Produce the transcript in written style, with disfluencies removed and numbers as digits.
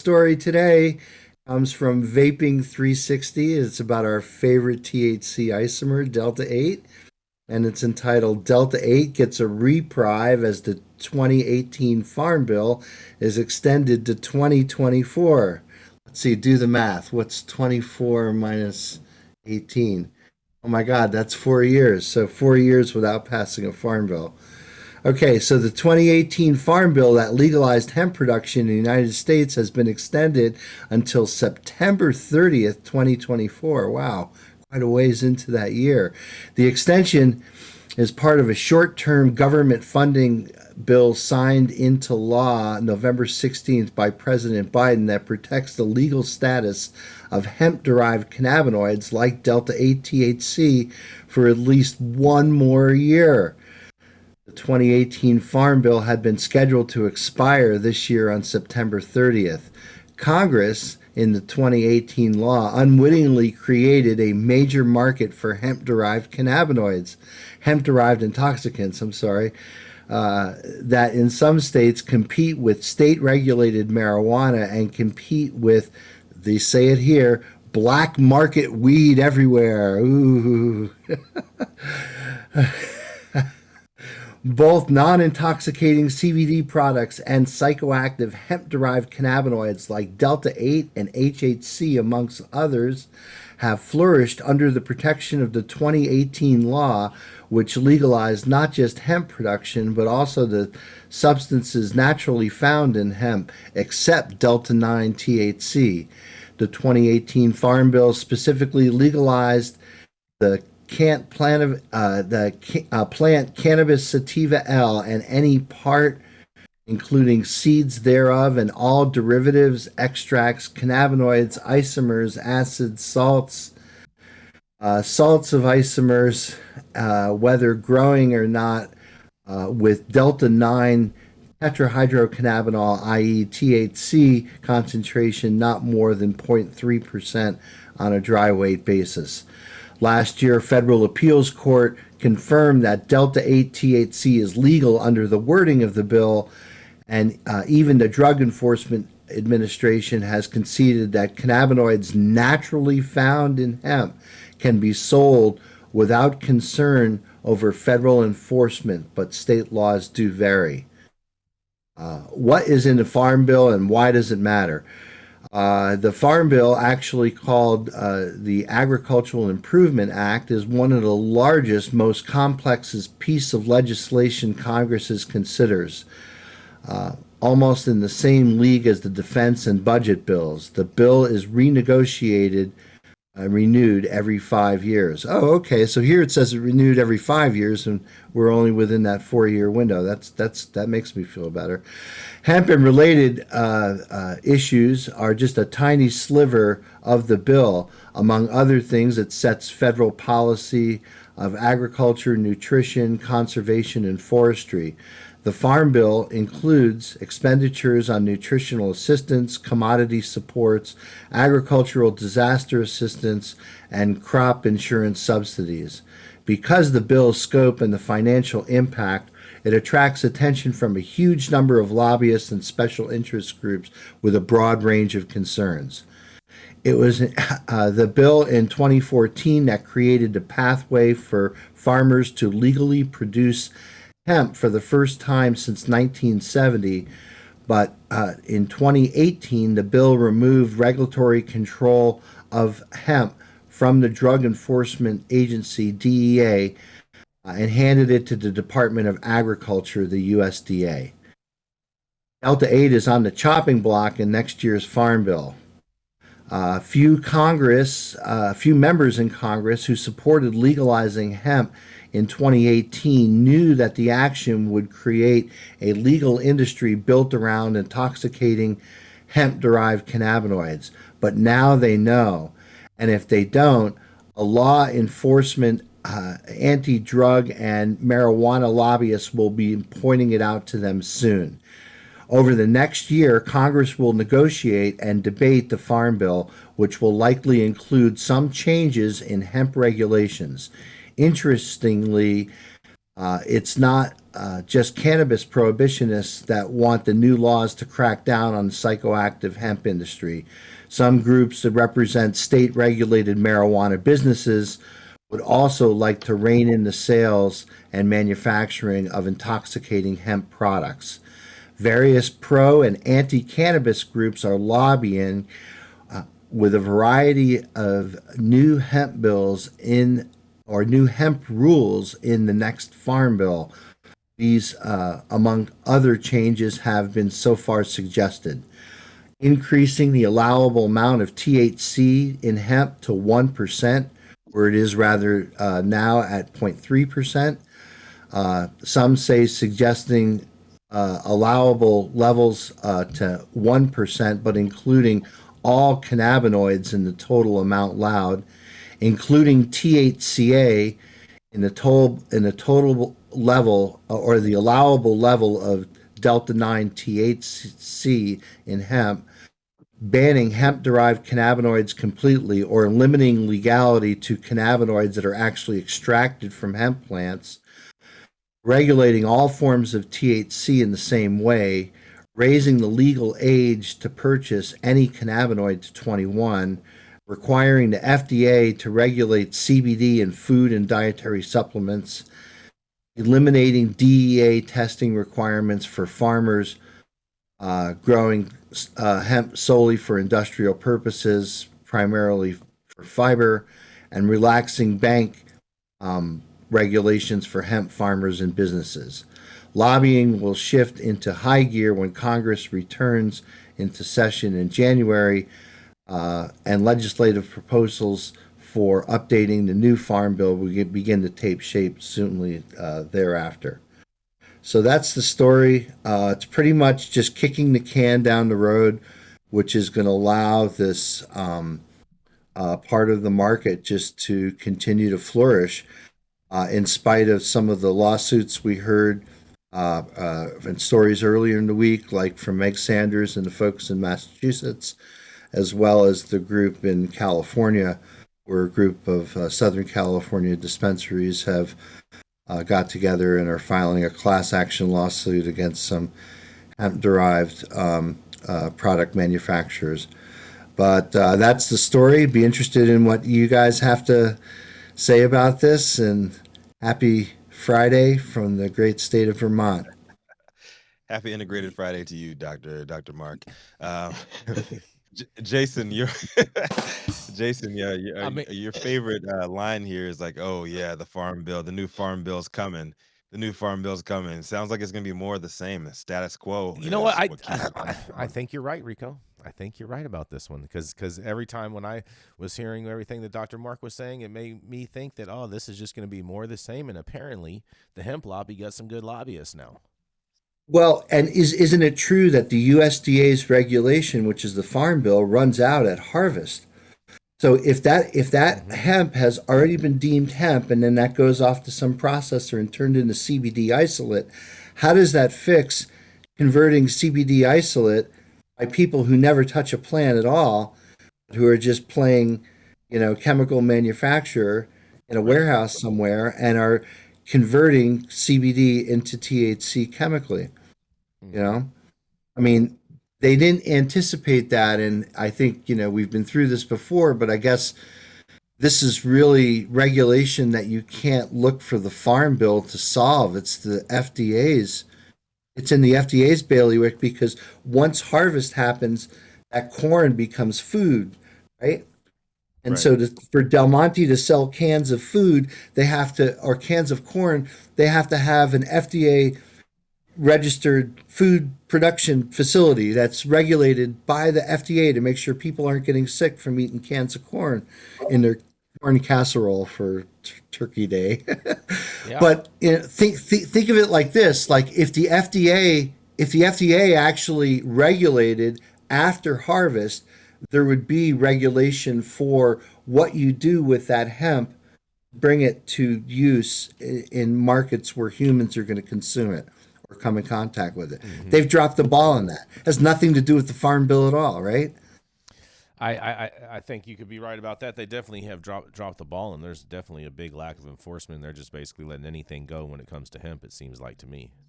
Story today comes from Vaping 360. It's about our favorite THC isomer, Delta 8, and it's entitled Delta 8 Gets a Reprieve as the 2018 Farm Bill is extended to 2024. Let's see, do the math. What's 24 minus 18? Oh my God, that's 4 years. So 4 years without passing a farm bill. Okay, so the 2018 Farm Bill that legalized hemp production in the United States has been extended until September 30th, 2024. Wow, quite a ways into that year. The extension is part of a short term government funding bill signed into law November 16th by President Biden that protects the legal status of hemp derived cannabinoids like Delta 8 THC for at least one more year. The 2018 Farm Bill had been scheduled to expire this year on September 30th. Congress, in the 2018 law, unwittingly created a major market for hemp derived intoxicants, that in some states compete with state regulated marijuana and compete with, they say it here, black market weed everywhere. Ooh. Both non intoxicating CBD products and psychoactive hemp derived cannabinoids like Delta 8 and HHC, amongst others, have flourished under the protection of the 2018 law, which legalized not just hemp production but also the substances naturally found in hemp, except Delta 9 THC. The 2018 Farm Bill specifically legalized the plant Cannabis sativa L and any part, including seeds thereof, and all derivatives, extracts, cannabinoids, isomers, acids, salts of isomers, whether growing or not, with Delta 9 tetrahydrocannabinol, i.e., THC concentration not more than 0.3% on a dry weight basis. Last year, a federal appeals court confirmed that Delta 8 THC is legal under the wording of the bill, and even the Drug Enforcement Administration has conceded that cannabinoids naturally found in hemp can be sold without concern over federal enforcement, but state laws do vary. What is in the Farm Bill and why does it matter? The Farm Bill, actually called the Agricultural Improvement Act, is one of the largest, most complex piece of legislation Congress considers. Almost in the same league as the defense and budget bills. The bill is renewed every 5 years. Oh, okay. So here it says it renewed every 5 years, and we're only within that 4 year window. That makes me feel better. Hemp and related issues are just a tiny sliver of the bill. Among other things, it sets federal policy of agriculture, nutrition, conservation, and forestry. The Farm Bill includes expenditures on nutritional assistance, commodity supports, agricultural disaster assistance, and crop insurance subsidies. Because the bill's scope and the financial impact, it attracts attention from a huge number of lobbyists and special interest groups with a broad range of concerns. It was the bill in 2014 that created the pathway for farmers to legally produce hemp for the first time since 1970, but in 2018, the bill removed regulatory control of hemp from the Drug Enforcement Agency, DEA, and handed it to the Department of Agriculture, the USDA. Delta 8 is on the chopping block in next year's Farm Bill. Few members in Congress who supported legalizing hemp in 2018 knew that the action would create a legal industry built around intoxicating hemp-derived cannabinoids. But now they know. And if they don't, a law enforcement, anti-drug, and marijuana lobbyists will be pointing it out to them soon. Over the next year, Congress will negotiate and debate the Farm Bill, which will likely include some changes in hemp regulations. Interestingly, it's not just cannabis prohibitionists that want the new laws to crack down on the psychoactive hemp industry. Some groups that represent state regulated marijuana businesses would also like to rein in the sales and manufacturing of intoxicating hemp products. Various pro and anti cannabis groups are lobbying with a variety of new hemp bills in or new hemp rules in the next farm bill. These, among other changes, have been so far suggested. Increasing the allowable amount of THC in hemp to 1%, where it is rather now at 0.3%. Some say suggesting allowable levels to 1%, but including all cannabinoids in the total amount allowed, including THCA in the total level or the allowable level of delta 9 THC in hemp, banning hemp derived cannabinoids completely or limiting legality to cannabinoids that are actually extracted from hemp plants, regulating all forms of THC in the same way, raising the legal age to purchase any cannabinoid to 21, requiring the FDA to regulate CBD in food and dietary supplements, eliminating DEA testing requirements for farmers growing hemp solely for industrial purposes, primarily for fiber, and relaxing bank regulations for hemp farmers and businesses. Lobbying will shift into high gear when Congress returns into session in January, and legislative proposals for updating the new farm bill will begin to take shape soonly thereafter. So that's the story. It's pretty much just kicking the can down the road, which is going to allow this part of the market just to continue to flourish in spite of some of the lawsuits we heard and stories earlier in the week, like from Meg Sanders and the folks in Massachusetts, as well as the group in California, where a group of Southern California dispensaries have got together and are filing a class action lawsuit against some hemp derived product manufacturers. But that's the story. Be interested in what you guys have to say about this. And happy Friday from the great state of Vermont. Happy Integrated Friday to you, Doctor Mark. Um, Jason, your Jason, yeah, I mean, your favorite line here is like, "Oh yeah, the farm bill, the new farm bill's coming. The new farm bill's coming." Sounds like it's gonna be more of the same. The status quo you know what? is I what keeps the farm bill I going. think you're right, Rico. I think you're right about this one because every time when I was hearing everything that Dr. Mark was saying, it made me think that this is just going to be more of the same. And apparently, the hemp lobby got some good lobbyists now. Well, and isn't it true that the USDA's regulation, which is the Farm Bill, runs out at harvest? So if that Hmm. hemp has already been deemed hemp and then that goes off to some processor and turned into CBD isolate, how does that fix converting CBD isolate by people who never touch a plant at all, who are just playing, chemical manufacturer in a Right. warehouse somewhere and are converting CBD into THC chemically, you Hmm. know? I mean, they didn't anticipate that, and I think, we've been through this before, but I guess this is really regulation that you can't look for the farm bill to solve. It's in the FDA's bailiwick because once harvest happens, that corn becomes food, right? And Right. so for Del Monte to sell cans of food, or cans of corn, they have to have an FDA registered food production facility that's regulated by the FDA to make sure people aren't getting sick from eating cans of corn in their corn casserole for Turkey Day. Yeah. But think of it like this: like if the FDA actually regulated after harvest, there would be regulation for what you do with that hemp, bring it to use in markets where humans are going to consume it or come in contact with it. Hmm. They've dropped the ball on that. It has nothing to do with the farm bill at all, right? I think you could be right about that. They definitely have dropped the ball, and there's definitely a big lack of enforcement. They're just basically letting anything go when it comes to hemp. It seems like to me.